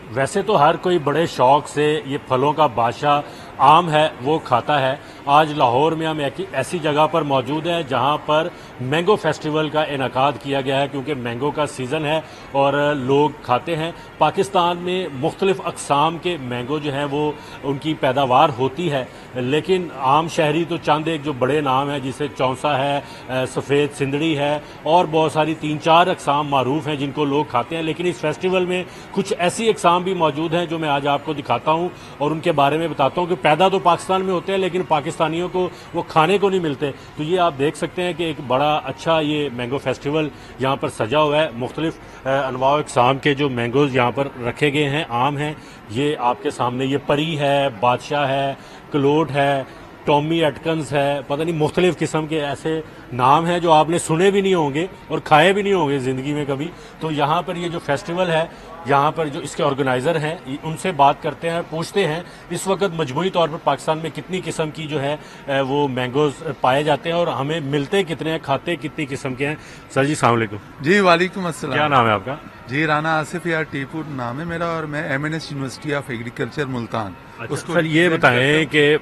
वैसे तो हर कोई बड़े शौक से ये फलों का बादशाह आम है वो खाता है। आज लाहौर में हम एक ऐसी जगह पर मौजूद हैं जहां पर मैंगो फेस्टिवल का इनकाद किया गया है, क्योंकि मैंगो का सीज़न है और लोग खाते हैं। पाकिस्तान में मुख्तलिफ़ अक़साम के मैंगो जो हैं वो उनकी पैदावार होती है, लेकिन आम शहरी तो चंद एक जो बड़े नाम हैं, जिसे चौंसा है, सफ़ेद सिंदड़ी है और बहुत सारी 3-4 अक़साम मारूफ हैं जिनको लोग खाते हैं। लेकिन इस फेस्टिवल में कुछ ऐसी अक़साम भी मौजूद हैं जो मैं आज आपको दिखाता हूँ और उनके बारे में बताता हूँ कि पैदा तो पाकिस्तान में होते हैं लेकिन पाकिस्तानियों को वो खाने को नहीं मिलते। तो ये आप देख सकते हैं कि एक बड़ा अच्छा ये मैंगो फेस्टिवल यहाँ पर सजा हुआ है। मुख्तलिफ अनवा अक़साम के जो मैंगोज़ यहाँ पर रखे गए हैं, आम हैं, ये आपके सामने, ये परी है, बादशाह है, क्लोट है, टॉमी अटकन्स है, पता नहीं मुख्तलिफ किस्म के ऐसे नाम हैं जो आपने सुने भी नहीं होंगे और खाए भी नहीं होंगे ज़िंदगी में कभी। तो यहाँ पर ये जो फेस्टिवल है, यहाँ पर जो इसके ऑर्गेनाइज़र हैं उनसे बात करते हैं, पूछते हैं इस वक्त मजमूई तौर पर पाकिस्तान में कितनी किस्म की जो है वो मैंगोज़ पाए जाते हैं और हमें मिलते कितने हैं, खाते कितनी किस्म के हैं। सर जी अस्सलाम वालेकुम। जी वालेकुम अस्सलाम। क्या नाम है आपका? जी राना आसिफ यार टीपू नाम है मेरा और मैं MNS university of agriculture Multan. अच्छा, सर ये बताएं कि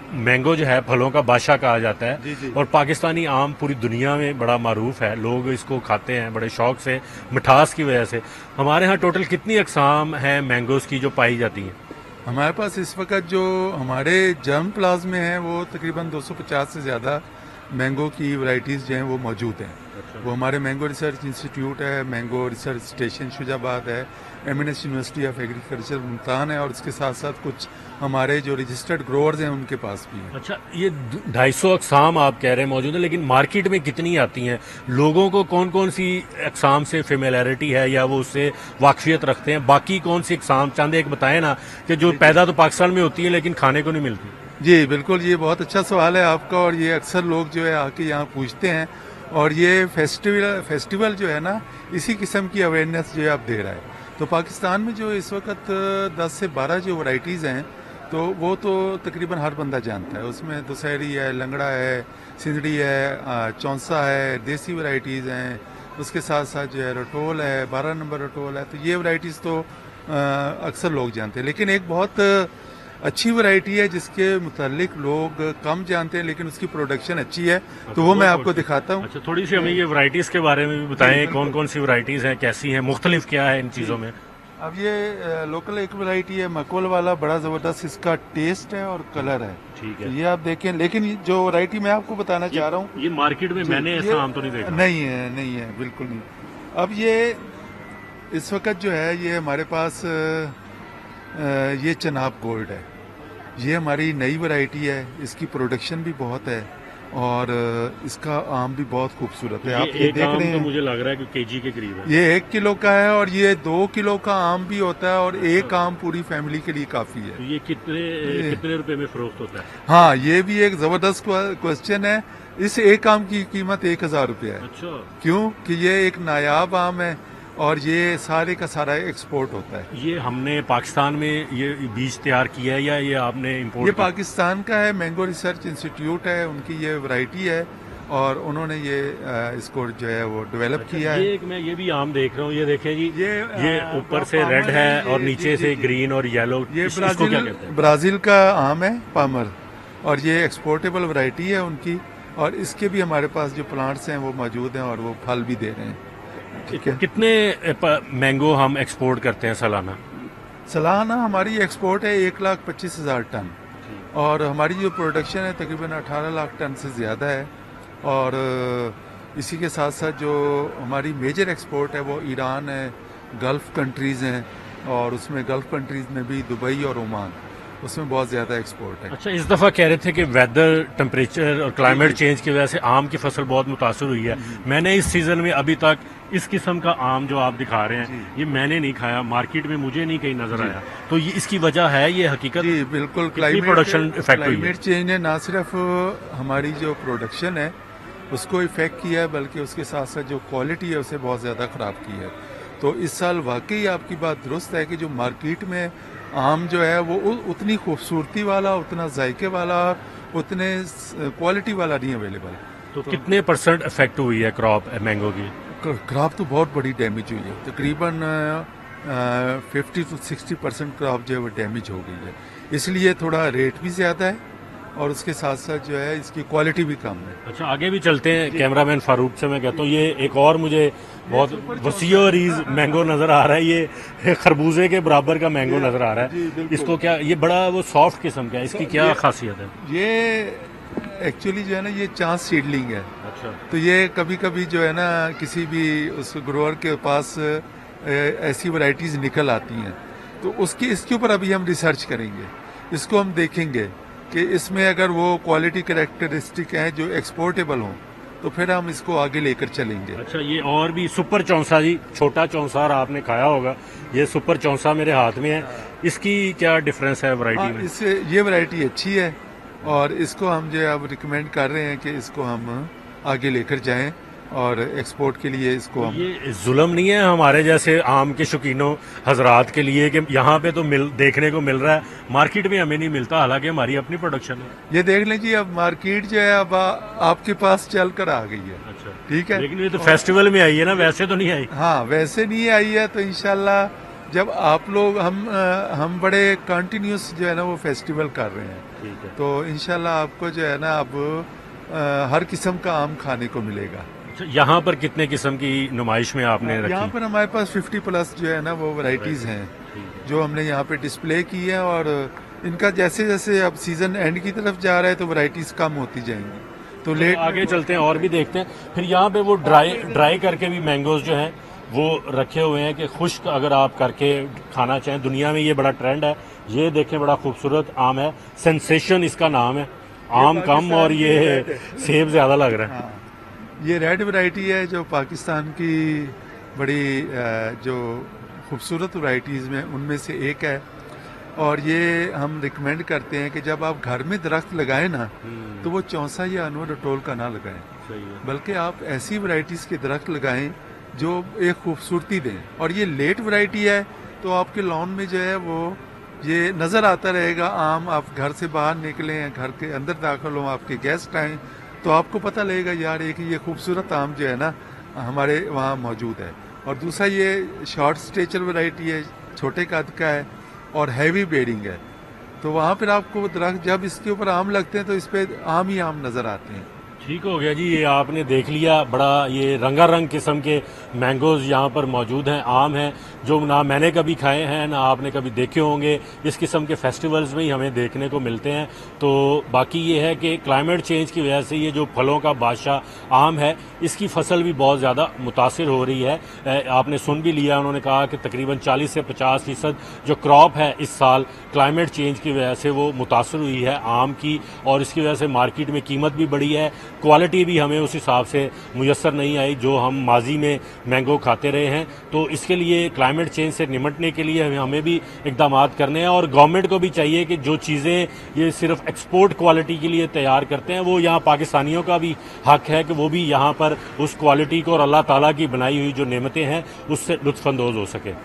मैंगो जो है फलों का बादशाह कहा जाता है। जी, जी। और पाकिस्तानी आम पूरी दुनिया में बड़ा मारूफ है, लोग इसको खाते हैं बड़े शौक से, मिठास की वजह से। हमारे यहाँ टोटल कितनी अक़साम हैं मैंगोज की जो पाई जाती हैं? हमारे पास इस वक्त जो हमारे जर्म प्लाज में है वो तकरीबन 250 से ज़्यादा मैंगो की वैरायटीज़ जो हैं वो मौजूद हैं। वो हमारे मैंगो रिसर्च इंस्टीट्यूट है, मैंगो रिसर्च स्टेशन शुजाबाद है, MNS university of agriculture Multan है और इसके साथ साथ कुछ हमारे जो रजिस्टर्ड ग्रोअर्स हैं उनके पास भी है। अच्छा, ये 250 अक़साम आप कह रहे हैं मौजूद है, लेकिन मार्केट में कितनी आती हैं? लोगों को कौन कौन सी अक़साम से फेमिलैरिटी है या वो उससे वाकफियत रखते हैं? बाकी कौन सी अक़साम चंद एक बताएं ना, कि जो पैदा तो पाकिस्तान में होती है लेकिन खाने को नहीं मिलती। जी बिल्कुल, ये बहुत अच्छा सवाल है आपका और ये अक्सर लोग जो है आके यहाँ पूछते हैं और ये फेस्टिवल जो है ना इसी किस्म की अवेयरनेस जो है आप दे रहा है। तो पाकिस्तान में जो इस वक्त 10 से 12 जो वैरायटीज़ हैं तो वो तो तकरीबन हर बंदा जानता है। उसमें दुशहरी है, लंगड़ा है, सिंदड़ी है, चौंसा है, देसी वैरायटीज़ हैं, उसके साथ साथ जो है रटोल है, 12 नंबर रटोल है। तो ये वैरायटीज़ तो अक्सर लोग जानते हैं, लेकिन एक बहुत अच्छी वैरायटी है जिसके मुतालिक लोग कम जानते हैं लेकिन उसकी प्रोडक्शन अच्छी है, तो वो मैं आपको दिखाता हूँ। अच्छा, थोड़ी सी हमें ये वैरायटीज़ के बारे में भी बताएं, कौन कौन सी वैरायटीज़ हैं, कैसी हैं, मुख्तलिफ क्या है इन चीज़ों में? अब ये लोकल एक वैरायटी है मकोल वाला, बड़ा ज़बरदस्त इसका टेस्ट है और कलर है। ठीक है, ये आप देखें, लेकिन जो वैरायटी मैं आपको बताना चाह रहा हूँ ये मार्केट में मैंने ऐसा आम तो नहीं देखा। नहीं है बिल्कुल नहीं। अब ये इस वक्त जो है ये हमारे पास ये चनाब गोल्ड है, ये हमारी नई वैरायटी है, इसकी प्रोडक्शन भी बहुत है और इसका आम भी बहुत खूबसूरत है। आप ये देख रहे हैं, तो मुझे लग रहा है कि केजी के करीब है। ये 1 किलो का है और ये 2 किलो का आम भी होता है और एक आम पूरी फैमिली के लिए काफी है। तो ये कितने रुपए में फरोख्त होता है? हाँ, ये भी एक जबरदस्त क्वेश्चन है। इस एक आम की कीमत 1000 रुपया है। अच्छा, क्यों कि ये एक नायाब आम है और ये सारे का सारा एक्सपोर्ट होता है। ये हमने पाकिस्तान में ये बीज तैयार किया है या ये आपने इंपोर्ट? ये पाकिस्तान का है, मैंगो रिसर्च इंस्टीट्यूट है, उनकी ये वैरायटी है और उन्होंने ये इसको जो है वो डेवलप किया है। ये भी आम देख रहा हूँ, ये देखें जी, ये ऊपर से रेड है और नीचे से ग्रीन और येलो। ये इसको क्या कहते हैं? ब्राजील का आम है, पामर, और ये एक्सपोर्टेबल वैरायटी है उनकी और इसके भी हमारे पास जो प्लांट्स हैं वो मौजूद हैं और वो फल भी दे रहे हैं। ठीक है। कितने मैंगो हम एक्सपोर्ट करते हैं सालाना? सालाना हमारी एक्सपोर्ट है 1,25,000 टन और हमारी जो प्रोडक्शन है तकरीबन 18 लाख टन से ज़्यादा है। और इसी के साथ साथ जो हमारी मेजर एक्सपोर्ट है वो ईरान है, गल्फ़ कंट्रीज़ हैं और उसमें गल्फ़ कंट्रीज़ में भी दुबई और ओमान, उसमें बहुत ज़्यादा एक्सपोर्ट है। अच्छा, इस दफ़ा कह रहे थे कि वेदर, टेम्परेचर और क्लाइमेट चेंज की वजह से आम की फसल बहुत मुतासर हुई है। मैंने इस सीज़न में अभी तक इस किस्म का आम जो आप दिखा रहे हैं ये मैंने नहीं खाया, मार्केट में मुझे नहीं कहीं नजर आया। तो ये इसकी वजह है, ये हकीकत? जी बिल्कुल, प्रोडक्शन इफेक्ट हुई है। क्लाइमेट चेंज ने ना सिर्फ हमारी जो प्रोडक्शन है उसको इफेक्ट किया है बल्कि उसके साथ साथ जो क्वालिटी है उसे बहुत ज़्यादा ख़राब की है। तो इस साल वाकई आपकी बात दुरुस्त है कि जो मार्केट में आम जो है वो उतनी खूबसूरती वाला, उतना जायके वाला, उतने क्वालिटी वाला नहीं अवेलेबल। तो कितने % इफेक्ट हुई है क्रॉप मैंगो की? क्रॉप तो बहुत बड़ी डैमेज हुई है, तकरीबन 50 to 60% क्रॉप जो है वो डैमेज हो गई है, इसलिए थोड़ा रेट भी ज़्यादा है और उसके साथ साथ जो है इसकी क्वालिटी भी कम है। अच्छा, आगे भी चलते हैं। कैमरामैन फारूक से मैं कहता हूँ, ये एक और मुझे बहुत वसी और रीज मैंगो नजर आ रहा है। ये खरबूजे के बराबर का मैंगो नजर आ रहा जी, है। बिल्कुल। इसको क्या, ये बड़ा वो सॉफ्ट किस्म का है, इसकी क्या खासियत है? ये एक्चुअली जो है ना ये चांस सीडलिंग है, अच्छा, तो ये कभी कभी जो है ना किसी भी उस ग्रोअर के पास ऐसी वैरायटीज निकल आती हैं, तो इसके ऊपर अभी हम रिसर्च करेंगे, इसको हम देखेंगे कि इसमें अगर वो क्वालिटी कैरेक्टरिस्टिक हैं जो एक्सपोर्टेबल हों, तो फिर हम इसको आगे लेकर चलेंगे। अच्छा, ये और भी सुपर चौंसा जी, छोटा चौंसार आपने खाया होगा, ये सुपर चौंसा मेरे हाथ में है, इसकी क्या डिफरेंस है वैरायटी में? इससे ये वैरायटी अच्छी है और इसको हम जो है अब रिकमेंड कर रहे हैं कि इसको हम आगे लेकर जाएं और एक्सपोर्ट के लिए इसको हम। ये जुल्म नहीं है हमारे जैसे आम के शौकीनों हजरात के लिए कि यहाँ पे तो देखने को मिल रहा है, मार्केट में हमें नहीं मिलता, हालांकि हमारी अपनी प्रोडक्शन है। ये देख लें जी, अब मार्केट जो है अब आपके पास चल कर आ गई है। अच्छा, ठीक है, लेकिन ये तो फेस्टिवल में आई है ना, वैसे तो नहीं आई। हाँ वैसे नहीं आई है, तो इंशाल्लाह जब आप लोग हम बड़े कंटिन्यूस जो है ना वो फेस्टिवल कर रहे हैं, ठीक है। तो इंशाल्लाह आपको जो है ना अब हर किस्म का आम खाने को मिलेगा। अच्छा, यहाँ पर कितने किस्म की नुमाइश में आपने यहाँ रखी? पर हमारे पास 50 प्लस जो है ना वो वैरायटीज हैं जो हमने यहाँ पे डिस्प्ले की है, और इनका जैसे जैसे अब सीजन एंड की तरफ जा रहा है तो वैरायटीज कम होती जाएंगी, तो लेट आगे चलते हैं और भी देखते हैं। फिर यहाँ पे वो ड्राई करके भी मैंगोज जो हैं वो रखे हुए हैं कि खुश्क अगर आप करके खाना चाहें। दुनिया में ये बड़ा ट्रेंड है। ये देखें, बड़ा खूबसूरत आम है, सेंसेशन इसका नाम है। आम कम और ये सेब ज्यादा लग रहा है। हाँ, ये रेड वैरायटी है जो पाकिस्तान की बड़ी जो खूबसूरत वैरायटीज़ में उनमें से एक है, और ये हम रिकमेंड करते हैं कि जब आप घर में दरख्त लगाएं ना, तो वो चौंसा या अनवर अटोल का ना लगाएं, सही है। बल्कि आप ऐसी वैरायटीज़ के दरख्त लगाएं जो एक खूबसूरती दें। और ये लेट वैरायटी है, तो आपके लॉन में जो है वो ये नज़र आता रहेगा आम। आप घर से बाहर निकले, घर के अंदर दाखिल हो, आपके गेस्ट आए, तो आपको पता लगेगा यार एक ये खूबसूरत आम जो है ना हमारे वहाँ मौजूद है। और दूसरा ये शॉर्ट स्टेचर वैरायटी है, छोटे कद का है और हैवी बेयरिंग है, तो वहाँ पर आपको दरख्त जब इसके ऊपर आम लगते हैं तो इस पर आम ही आम नज़र आते हैं। ठीक हो गया जी, ये आपने देख लिया, बड़ा ये रंगारंग किस्म के मैंगोज यहाँ पर मौजूद हैं, आम हैं जो ना मैंने कभी खाए हैं ना आपने कभी देखे होंगे। इस किस्म के फेस्टिवल्स में ही हमें देखने को मिलते हैं। तो बाकी ये है कि क्लाइमेट चेंज की वजह से ये जो फलों का बादशाह आम है, इसकी फसल भी बहुत ज़्यादा मुतासिर हो रही है। आपने सुन भी लिया, उन्होंने कहा कि तकरीबन 40 से 50% जो क्रॉप है इस साल क्लाइमेट चेंज की वजह से वो मुतासर हुई है आम की, और इसकी वजह से मार्केट में कीमत भी बढ़ी है, क्वालिटी भी हमें उस हिसाब से मुयस्सर नहीं आई जो हम माजी में मैंगो खाते रहे हैं। तो इसके लिए क्लाइमेट चेंज से निपटने के लिए हमें भी इकदाम करने हैं, और गवर्नमेंट को भी चाहिए कि जो चीज़ें ये सिर्फ एक्सपोर्ट क्वालिटी के लिए तैयार करते हैं, वो यहाँ पाकिस्तानियों का भी हक है कि वो भी यहाँ पर उस क्वालिटी को और अल्लाह ताला की बनाई हुई जो नेमतें हैं उससे लुत्फ़अंदोज़ हो सके।